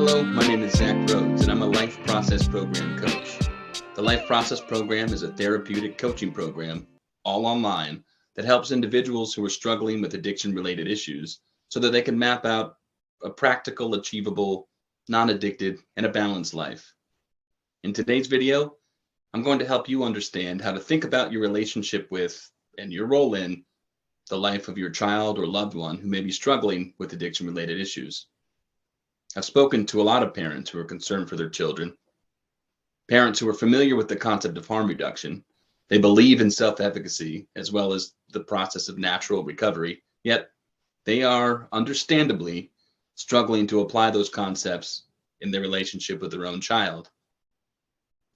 Hello, my name is Zach Rhoads, and I'm a Life Process Program coach. The Life Process Program is a therapeutic coaching program, all online, that helps individuals who are struggling with addiction-related issues so that they can map out a practical, achievable, non-addicted, and a balanced life. In today's video, I'm going to help you understand how to think about your relationship with, and your role in, the life of your child or loved one who may be struggling with addiction-related issues. I've spoken to a lot of parents who are concerned for their children, parents who are familiar with the concept of harm reduction. They believe in self-efficacy as well as the process of natural recovery, yet they are understandably struggling to apply those concepts in their relationship with their own child.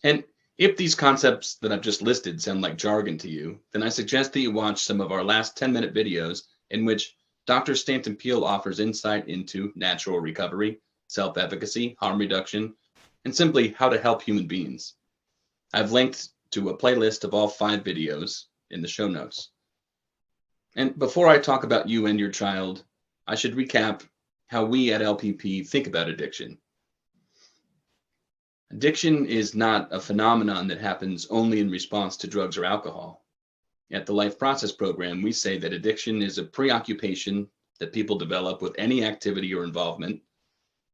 And if these concepts that I've just listed sound like jargon to you, then I suggest that you watch some of our last 10-minute videos in which Dr. Stanton Peele offers insight into natural recovery, self-efficacy, harm reduction, and simply how to help human beings. I've linked to a playlist of all 5 videos in the show notes. And before I talk about you and your child, I should recap how we at LPP think about addiction. Addiction is not a phenomenon that happens only in response to drugs or alcohol. At the Life Process Program, we say that addiction is a preoccupation that people develop with any activity or involvement,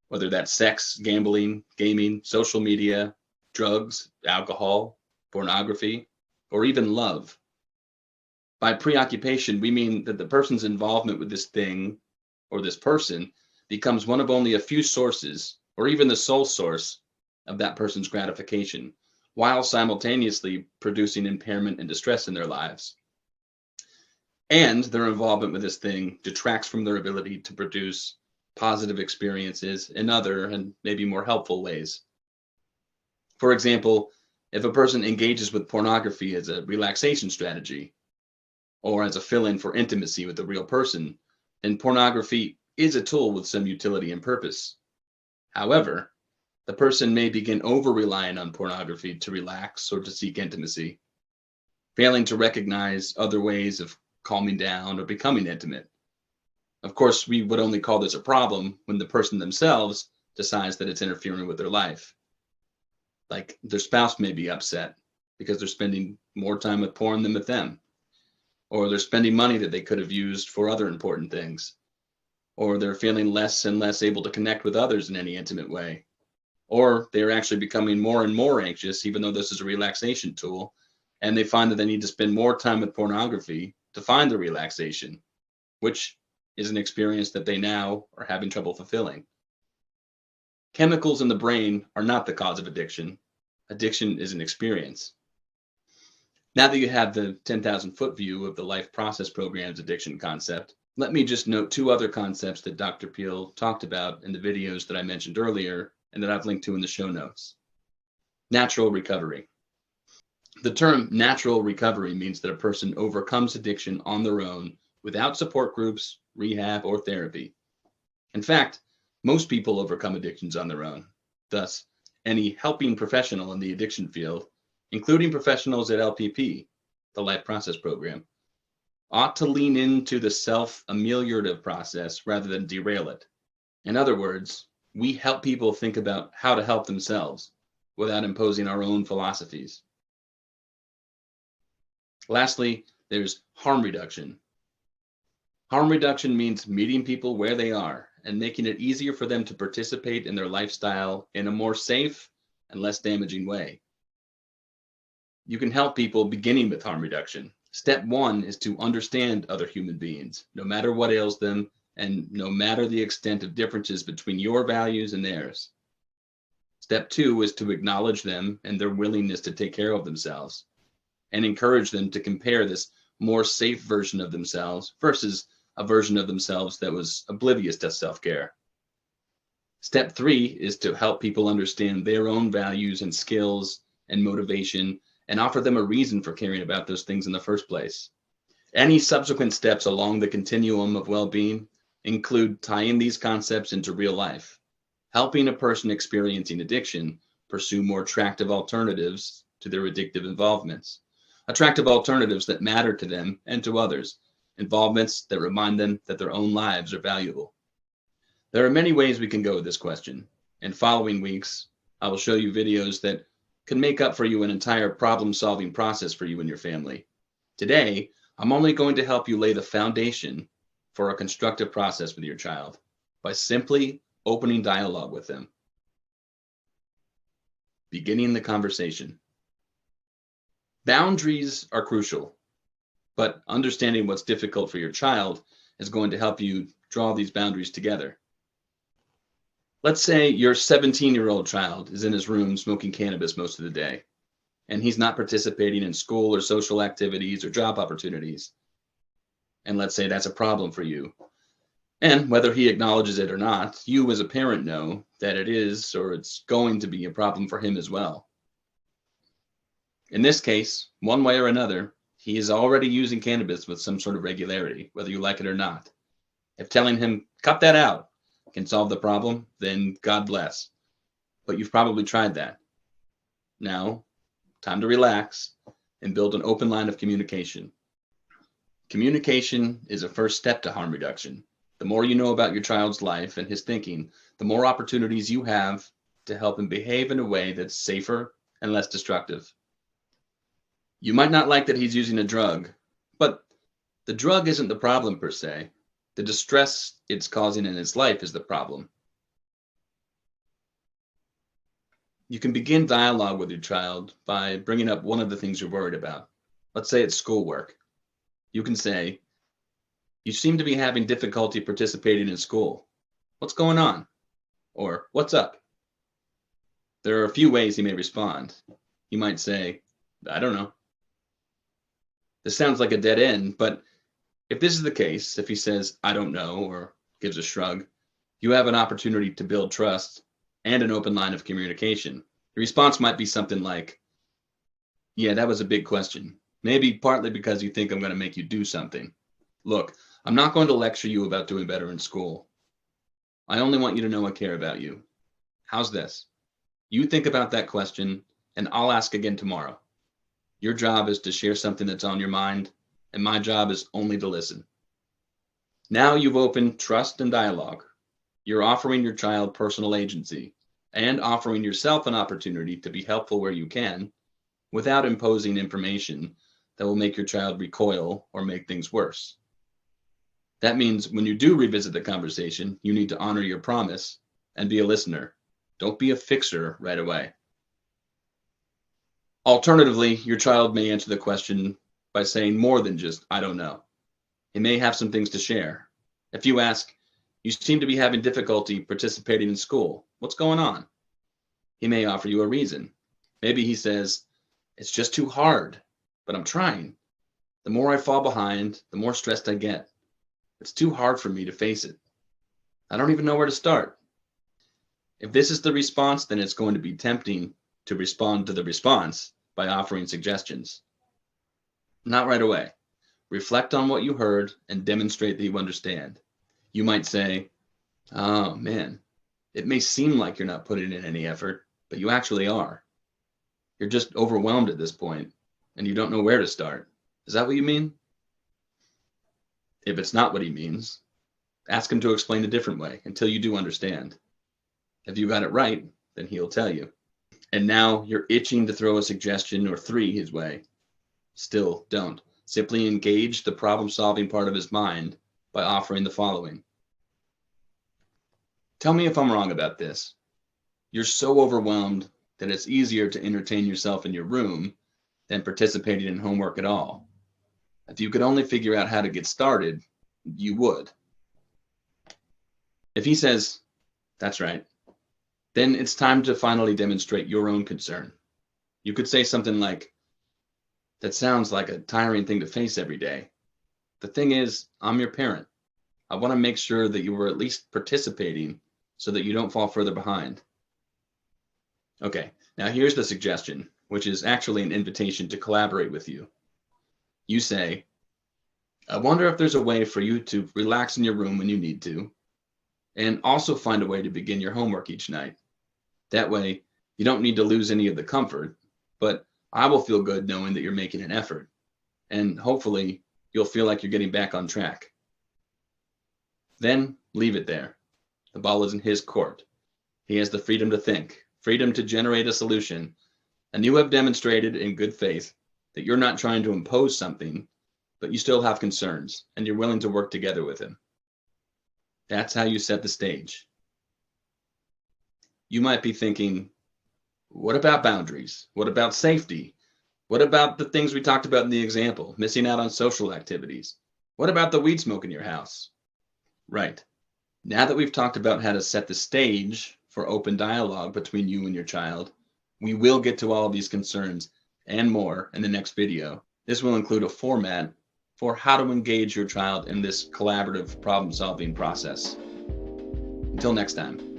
whether that's sex, gambling, gaming, social media, drugs, alcohol, pornography, or even love. By preoccupation, we mean that the person's involvement with this thing or this person becomes one of only a few sources, or even the sole source, of that person's gratification, while simultaneously producing impairment and distress in their lives. And their involvement with this thing detracts from their ability to produce positive experiences in other and maybe more helpful ways. For example, if a person engages with pornography as a relaxation strategy or as a fill-in for intimacy with a real person, then pornography is a tool with some utility and purpose. However, the person may begin over-relying on pornography to relax or to seek intimacy, failing to recognize other ways of calming down or becoming intimate. Of course, we would only call this a problem when the person themselves decides that it's interfering with their life. Like their spouse may be upset because they're spending more time with porn than with them, or they're spending money that they could have used for other important things, or they're feeling less and less able to connect with others in any intimate way, or they're actually becoming more and more anxious, even though this is a relaxation tool, and they find that they need to spend more time with pornography to find the relaxation, which is an experience that they now are having trouble fulfilling. Chemicals in the brain are not the cause of addiction. Addiction is an experience. Now that you have the 10,000-foot view of the Life Process Program's addiction concept, let me just note 2 other concepts that Dr. Peele talked about in the videos that I mentioned earlier and that I've linked to in the show notes. Natural recovery. The term natural recovery means that a person overcomes addiction on their own without support groups, rehab, or therapy. In fact, most people overcome addictions on their own. Thus, any helping professional in the addiction field, including professionals at LPP, the Life Process Program, ought to lean into the self-ameliorative process rather than derail it. In other words, we help people think about how to help themselves without imposing our own philosophies. Lastly, there's harm reduction. Harm reduction means meeting people where they are and making it easier for them to participate in their lifestyle in a more safe and less damaging way. You can help people beginning with harm reduction. Step 1 is to understand other human beings, no matter what ails them and no matter the extent of differences between your values and theirs. Step 2 is to acknowledge them and their willingness to take care of themselves and encourage them to compare this more safe version of themselves versus a version of themselves that was oblivious to self-care. Step 3 is to help people understand their own values and skills and motivation and offer them a reason for caring about those things in the first place. Any subsequent steps along the continuum of well-being include tying these concepts into real life, helping a person experiencing addiction pursue more attractive alternatives to their addictive involvements, attractive alternatives that matter to them and to others, involvements that remind them that their own lives are valuable. There are many ways we can go with this question, In following weeks, I will show you videos that can make up for you an entire problem-solving process for you and your family. Today, I'm only going to help you lay the foundation for a constructive process with your child by simply opening dialogue with them. Beginning the conversation. Boundaries are crucial, but understanding what's difficult for your child is going to help you draw these boundaries together. Let's say your 17-year-old child is in his room smoking cannabis most of the day, and he's not participating in school or social activities or job opportunities. And let's say that's a problem for you. And whether he acknowledges it or not, you as a parent know that it is or it's going to be a problem for him as well. In this case, one way or another, he is already using cannabis with some sort of regularity, whether you like it or not. If telling him, cut that out, can solve the problem, then God bless. But you've probably tried that. Now, time to relax and build an open line of communication. Communication is a first step to harm reduction. The more you know about your child's life and his thinking, the more opportunities you have to help him behave in a way that's safer and less destructive. You might not like that he's using a drug, but the drug isn't the problem per se. The distress it's causing in his life is the problem. You can begin dialogue with your child by bringing up one of the things you're worried about. Let's say it's schoolwork. You can say, "You seem to be having difficulty participating in school. What's going on?" Or, "What's up?" There are a few ways he may respond. He might say, "I don't know." This sounds like a dead end, but if this is the case, if he says, "I don't know," or gives a shrug, you have an opportunity to build trust and an open line of communication. The response might be something like, "Yeah, that was a big question. Maybe partly because you think I'm going to make you do something. Look, I'm not going to lecture you about doing better in school. I only want you to know I care about you. How's this? You think about that question, and I'll ask again tomorrow. Your job is to share something that's on your mind, and my job is only to listen." Now you've opened trust and dialogue. You're offering your child personal agency and offering yourself an opportunity to be helpful where you can without imposing information that will make your child recoil or make things worse. That means when you do revisit the conversation, you need to honor your promise and be a listener. Don't be a fixer right away. Alternatively, your child may answer the question by saying more than just, "I don't know." He may have some things to share. If you ask, "You seem to be having difficulty participating in school. What's going on?" He may offer you a reason. Maybe he says, "It's just too hard, but I'm trying. The more I fall behind, the more stressed I get. It's too hard for me to face it. I don't even know where to start." If this is the response, then it's going to be tempting to respond to the response by offering suggestions. Not right away. Reflect on what you heard and demonstrate that you understand. You might say, "Oh man, it may seem like you're not putting in any effort, but you actually are. You're just overwhelmed at this point, and you don't know where to start. Is that what you mean?" If it's not what he means, ask him to explain a different way until you do understand. If you got it right, then he'll tell you. And now you're itching to throw a suggestion or three his way. Still, don't. Simply engage the problem-solving part of his mind by offering the following. "Tell me if I'm wrong about this. You're so overwhelmed that it's easier to entertain yourself in your room than participating in homework at all. If you could only figure out how to get started, you would." If he says, "That's right," then it's time to finally demonstrate your own concern. You could say something like, "That sounds like a tiring thing to face every day. The thing is, I'm your parent. I want to make sure that you are at least participating so that you don't fall further behind." Okay, now here's the suggestion, which is actually an invitation to collaborate with you. You say, "I wonder if there's a way for you to relax in your room when you need to, and also find a way to begin your homework each night. That way, you don't need to lose any of the comfort, but I will feel good knowing that you're making an effort, and hopefully you'll feel like you're getting back on track." Then leave it there. The ball is in his court. He has the freedom to think, freedom to generate a solution. And you have demonstrated in good faith that you're not trying to impose something, but you still have concerns and you're willing to work together with him. That's how you set the stage. You might be thinking, what about boundaries? What about safety? What about the things we talked about in the example, missing out on social activities? What about the weed smoke in your house? Right. Now that we've talked about how to set the stage for open dialogue between you and your child, we will get to all of these concerns and more in the next video. This will include a format for how to engage your child in this collaborative problem-solving process. Until next time.